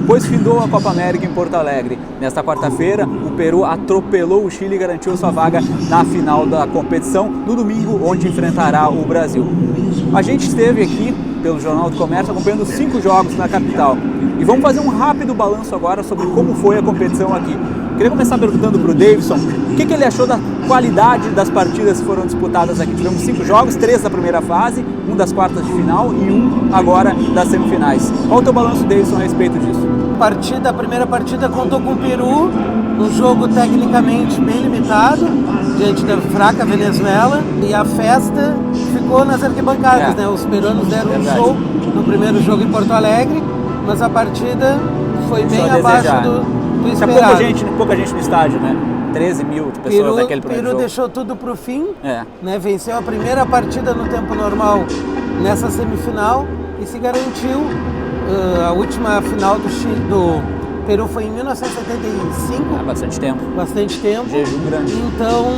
Pois findou a Copa América em Porto Alegre. Nesta quarta-feira, o Peru atropelou o Chile e garantiu sua vaga na final da competição no domingo, onde enfrentará o Brasil. A gente esteve aqui, pelo Jornal do Comércio, acompanhando 5 jogos na capital. E vamos fazer um rápido balanço agora sobre como foi a competição aqui. Queria começar perguntando para o Davidson o que ele achou da qualidade das partidas que foram disputadas aqui. Tivemos 5 jogos, 3 da primeira fase, 1 das quartas de final e 1 agora das semifinais. Qual é o teu balanço, Davidson, a respeito disso? A primeira partida contou com o Peru, um jogo tecnicamente bem limitado, diante da fraca Venezuela, e a festa ficou nas arquibancadas, né? Os peruanos deram um show no primeiro jogo em Porto Alegre, mas a partida foi bem abaixo do esperado. Pouca gente no estádio, né? 13 mil pessoas naquele primeiro jogo. O Peru deixou tudo para o fim, né? Venceu a primeira partida no tempo normal nessa semifinal e se garantiu. A última final do Peru foi em 1975. Bastante tempo. Bastante tempo. Jejum grande. Então,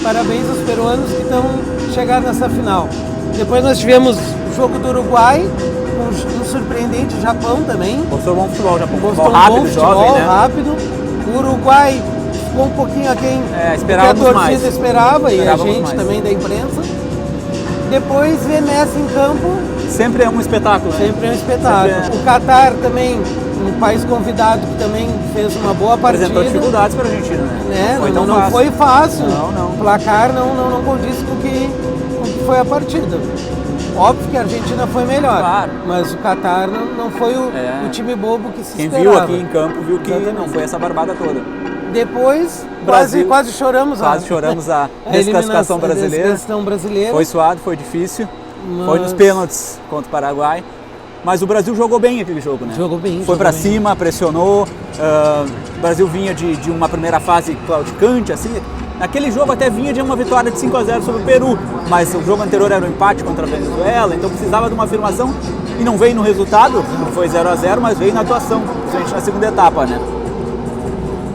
parabéns aos peruanos que estão chegando nessa final. Depois nós tivemos o jogo do Uruguai, um surpreendente Japão também. Mostrou bom futebol, Japão. Mostrou rápido, bom futebol, jovem, né? rápido. O Uruguai ficou um pouquinho aquém do que a torcida esperava e a gente também da imprensa. Depois ver Messi em campo. Sempre é um espetáculo. Sempre é um espetáculo. O Catar também, um país convidado que também fez uma boa partida. Apresentou dificuldades para a Argentina, né? Não foi fácil. Não. O placar não condiz com o que foi a partida. Óbvio que a Argentina foi melhor, claro. Mas o Catar não foi o time bobo que se esperava. Quem viu aqui em campo viu que não foi essa barbada toda. Depois, quase choramos. Quase choramos a desclassificação brasileira. Foi suado, foi difícil. Foi nos pênaltis contra o Paraguai. Mas o Brasil jogou bem aquele jogo, né? Jogou bem. Foi para cima, pressionou. O Brasil vinha de uma primeira fase claudicante, assim. Naquele jogo até vinha de uma vitória de 5-0 sobre o Peru. Mas o jogo anterior era um empate contra a Venezuela, então precisava de uma afirmação. E não veio no resultado, não foi 0-0, mas veio na atuação, principalmente na segunda etapa, né?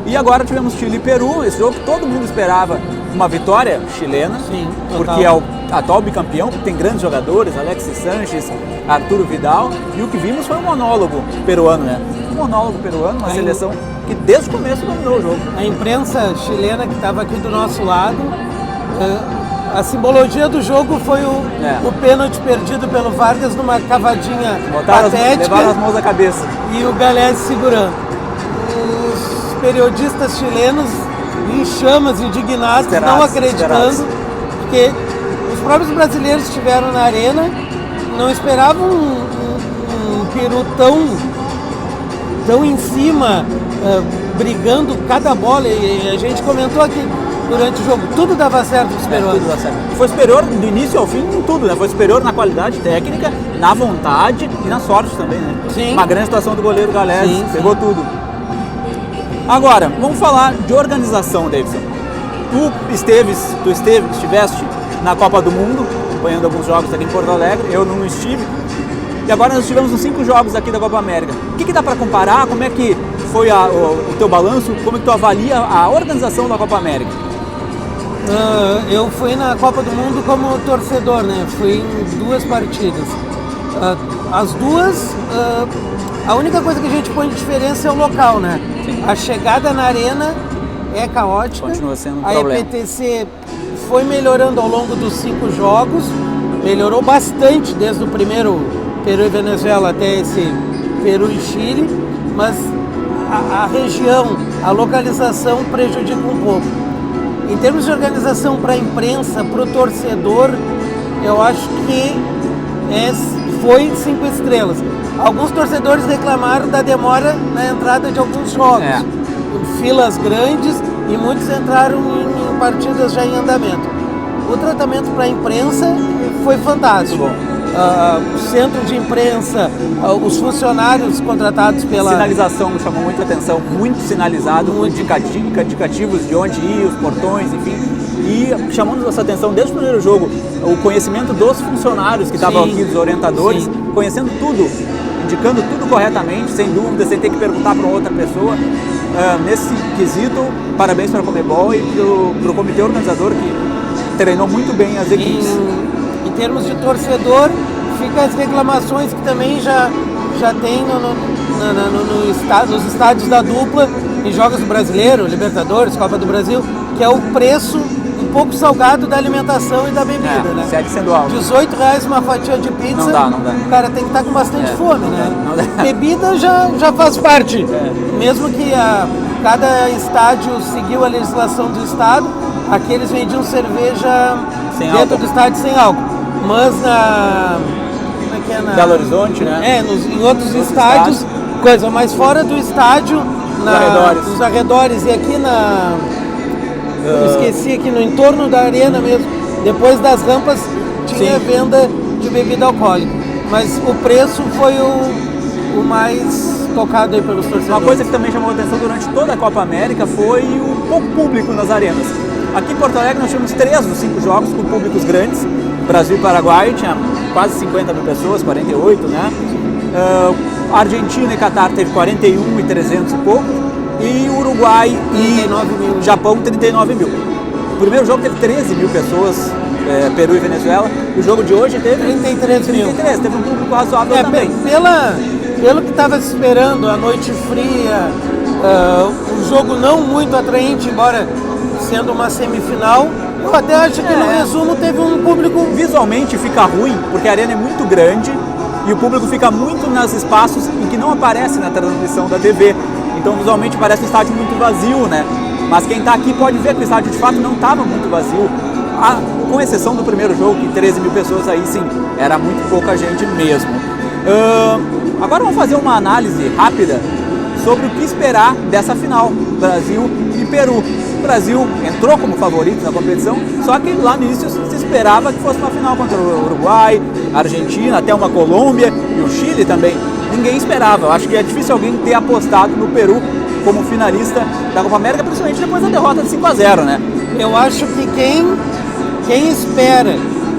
E agora tivemos Chile e Peru, esse jogo que todo mundo esperava uma vitória chilena. Sim, porque é o atual bicampeão, que tem grandes jogadores, Alexis Sánchez, Arturo Vidal, e o que vimos foi um monólogo peruano, né? Um monólogo peruano, uma seleção que desde o começo dominou o jogo. A imprensa chilena que estava aqui do nosso lado, a simbologia do jogo foi o pênalti perdido pelo Vargas numa cavadinha patética. Levaram as mãos à cabeça. E o Galese segurando. Os periodistas chilenos em chamas, indignados, não acreditando, porque os próprios brasileiros que estiveram na arena não esperavam um Peru tão em cima, brigando cada bola, e a gente comentou aqui durante o jogo, tudo dava certo para os peruanos. Tudo dava certo. Foi superior do início ao fim em tudo, né? Foi superior na qualidade técnica, na vontade e na sorte também, né? Sim. Uma grande situação do goleiro Galese, pegou tudo. Agora, vamos falar de organização, Davidson. Tu estiveste na Copa do Mundo, acompanhando alguns jogos aqui em Porto Alegre, eu não estive. E agora nós tivemos uns 5 jogos aqui da Copa América. O que dá para comparar? Como é que foi o teu balanço? Como é que tu avalia a organização da Copa América? Eu fui na Copa do Mundo como torcedor, né? Fui em 2 partidas. As duas, a única coisa que a gente põe de diferença é o local, né? Sim. A chegada na arena é caótica. Continua sendo um a problema. EPTC foi melhorando ao longo dos 5 jogos, melhorou bastante desde o primeiro Peru e Venezuela até esse Peru e Chile, mas a região, a localização prejudica um pouco. Em termos de organização para a imprensa, para o torcedor, eu acho que foi 5 estrelas. Alguns torcedores reclamaram da demora na entrada de alguns jogos, filas grandes, e muitos entraram em partidas já em andamento. O tratamento para a imprensa foi fantástico. O centro de imprensa, os funcionários contratados pela... Sinalização me chamou muita atenção, muito sinalizado, indicativos de onde ir, os portões, enfim. E chamou nossa atenção desde o primeiro jogo, o conhecimento dos funcionários que estavam aqui, dos orientadores, conhecendo tudo, indicando tudo corretamente, sem dúvida, sem ter que perguntar para outra pessoa. Nesse quesito, parabéns para a Conmebol e para o comitê organizador que treinou muito bem as equipes. Em termos de torcedor, fica as reclamações que também já tem nos estádios da dupla, em jogos do Brasileiro, Libertadores, Copa do Brasil, que é o preço um pouco salgado da alimentação e da bebida, né? Segue sendo alto. R$18 uma fatia de pizza. Não dá. O cara tem que estar com bastante fome, né? Não dá. Bebida já faz parte. Mesmo que cada estádio seguiu a legislação do estado, aqui eles vendiam cerveja sem dentro álcool. do estádio sem álcool. Mas Belo Horizonte, né? Em outros estádios, coisa, mas fora do estádio, nos arredores. E aqui eu esqueci, aqui no entorno da arena mesmo, depois das rampas, tinha venda de bebida alcoólica. Mas o preço foi o mais tocado aí pelos torcedores. Uma coisa que também chamou a atenção durante toda a Copa América foi o pouco público nas arenas. Aqui em Porto Alegre nós tivemos 3 dos 5 jogos com públicos grandes. Brasil e Paraguai tinha quase 50 mil pessoas, 48, né? Argentina e Catar teve 41 e 300 e pouco. E Uruguai e Japão, 39 mil. O primeiro jogo teve 13 mil pessoas, Peru e Venezuela. O jogo de hoje teve 33 mil. Teve um público razoável também. Pelo que estava se esperando, a noite fria, um jogo não muito atraente, embora sendo uma semifinal, eu até acho que no resumo teve um público... Visualmente fica ruim, porque a arena é muito grande e o público fica muito nos espaços em que não aparece na transmissão da TV. Então visualmente parece um estádio muito vazio, né? Mas quem está aqui pode ver que o estádio de fato não estava muito vazio. Com exceção do primeiro jogo, que 13 mil pessoas aí sim, era muito pouca gente mesmo. Agora vamos fazer uma análise rápida sobre o que esperar dessa final, Brasil e Peru. O Brasil entrou como favorito na competição, só que lá no início se esperava que fosse uma final contra o Uruguai, a Argentina, até uma Colômbia e o Chile também. Ninguém esperava. Eu acho que é difícil alguém ter apostado no Peru como finalista da Copa América, principalmente depois da derrota de 5-0, né? Eu acho que quem espera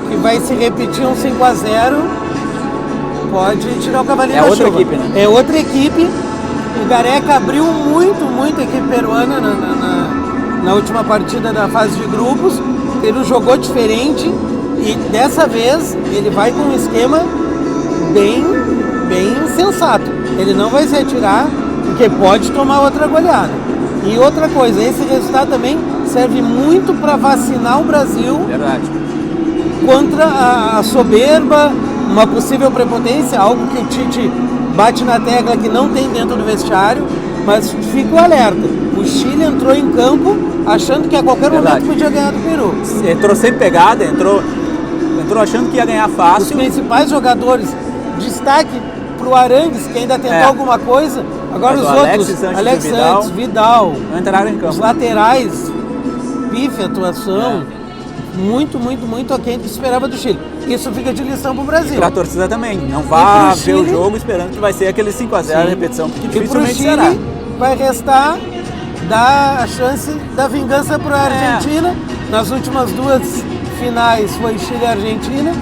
que vai se repetir um 5-0 pode tirar o cavalinho da chuva. É outra equipe, né? É outra equipe. O Gareca abriu muito a equipe peruana na última partida da fase de grupos. O Peru jogou diferente e dessa vez ele vai com um esquema bem sensato. Ele não vai se atirar porque pode tomar outra goleada. E outra coisa, esse resultado também serve muito para vacinar o Brasil. Verdade. Contra a soberba, uma possível prepotência, algo que o Tite bate na tecla que não tem dentro do vestiário, mas fica o alerta. O Chile entrou em campo achando que a qualquer momento podia ganhar do Peru. Entrou sem pegada, entrou achando que ia ganhar fácil. Os principais jogadores, destaque pro Arangues, que ainda tentou alguma coisa. Agora os outros, Alex Santos, Vidal, não entraram em campo. Os laterais, pife atuação, muito aquém do que se esperava do Chile. Isso fica de lição pro Brasil. Pra torcida também, não vá ver o jogo esperando que vai ser aquele 5-0 repetição, porque dificilmente será. Vai restar dar a chance da vingança para a Argentina. Nas últimas 2 finais foi Chile e Argentina.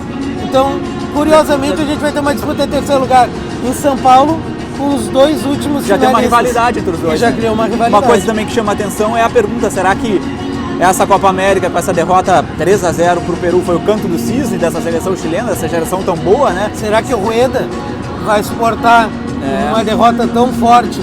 Então, curiosamente, a gente vai ter uma disputa em terceiro lugar em São Paulo com os 2 últimos já tem uma rivalidade entre os dois. Já criou uma rivalidade. Uma coisa também que chama a atenção é a pergunta, será que essa Copa América, com essa derrota 3-0 para o Peru, foi o canto do cisne dessa seleção chilena, dessa geração tão boa, né? Será que o Rueda vai suportar uma derrota tão forte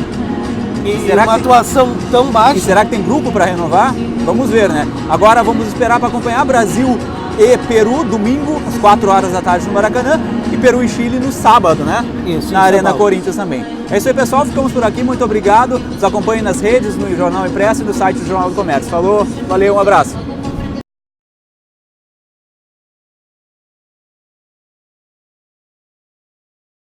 e uma atuação tão baixa? E será que tem grupo para renovar? Vamos ver, né? Agora vamos esperar para acompanhar Brasil e Peru, domingo, às 4 horas da tarde no Maracanã, e Peru e Chile no sábado, né? Isso, na Arena Corinthians também. É isso aí, pessoal. Ficamos por aqui. Muito obrigado. Nos acompanhem nas redes, no Jornal Impresso e no site do Jornal do Comércio. Falou, valeu, um abraço.